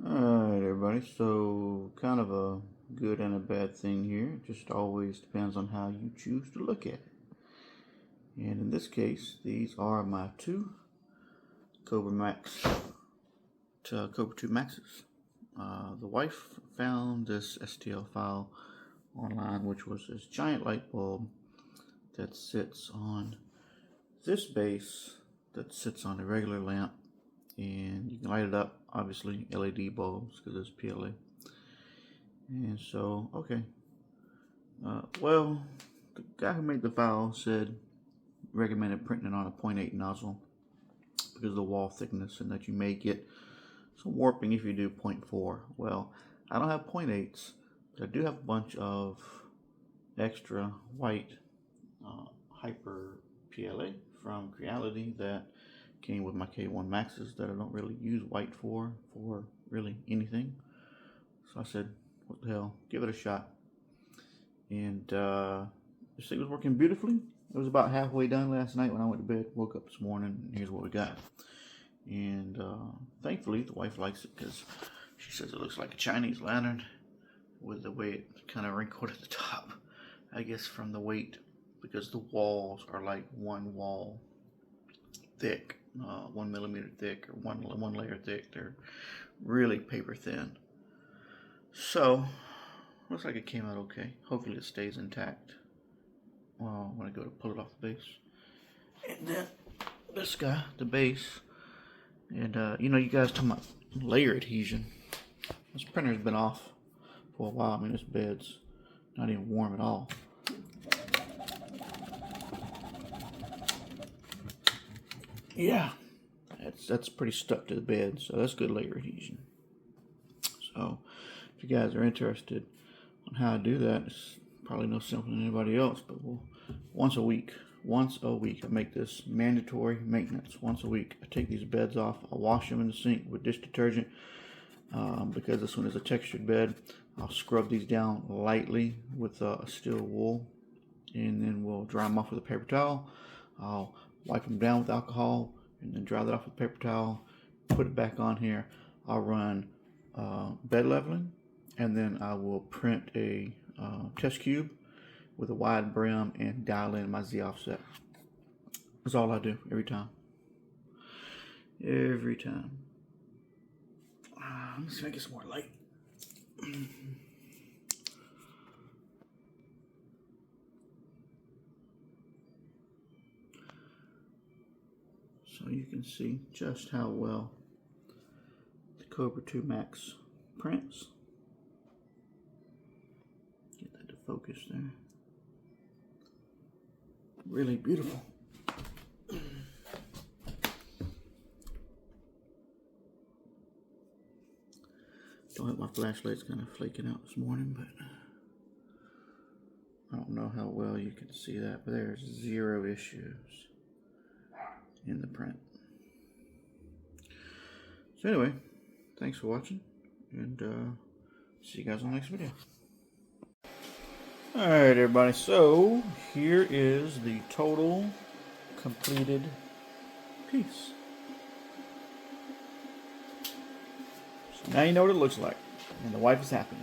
Alright everybody, so kind of a good and a bad thing here. It just always depends on how you choose to look at it. And in this case, these are my two Cobra 2 Maxes. The wife found this STL file online, which was this giant light bulb that sits on this base that sits on a regular lamp, and you can light it up, obviously LED bulbs because it's PLA. And so well, the guy who made the file recommended printing it on a 0.8 nozzle because of the wall thickness, and that you may get some warping if you do 0.4. Well, I don't have 0.8s, but I do have a bunch of extra white hyper PLA from Creality that came with my K1 Maxes that I don't really use white for really anything. So I said, what the hell, give it a shot. And this thing was working beautifully. It was about halfway done last night when I went to bed. Woke up this morning and here's what we got. And thankfully the wife likes it because she says it looks like a Chinese lantern with the way it kind of wrinkled at the top. I guess from the weight, because the walls are like one wall thick, 1 millimeter thick, or one layer thick. They're really paper thin. So looks like it came out okay. Hopefully it stays intact when I go to pull it off the base. And then this guy, the base, and you guys talking about layer adhesion. This printer's been off for a while. I mean, this bed's not even warm at all. Yeah, that's pretty stuck to the bed, so that's good layer adhesion. So if you guys are interested on how to do that, it's probably no simpler than anybody else, but once a week I make this mandatory maintenance. Once a week I take these beds off, I wash them in the sink with dish detergent, because this one is a textured bed. I'll scrub these down lightly with steel wool, and then we'll dry them off with a paper towel. I'll wipe them down with alcohol and then dry that off with a paper towel, put it back on here. I'll run bed leveling, and then I will print a test cube with a wide brim and dial in my Z offset. That's all I do every time. Every time. Let me see if I get some more light. So you can see just how well the Cobra 2 Max prints. Get that to focus there. Really beautiful. Don't have my flashlight's kind of flaking out this morning, but I don't know how well you can see that, but there's zero issues in the print. So anyway, thanks for watching, and see you guys on the next video. Alright everybody, so here is the total completed piece. So now you know what it looks like, and the wife is happy.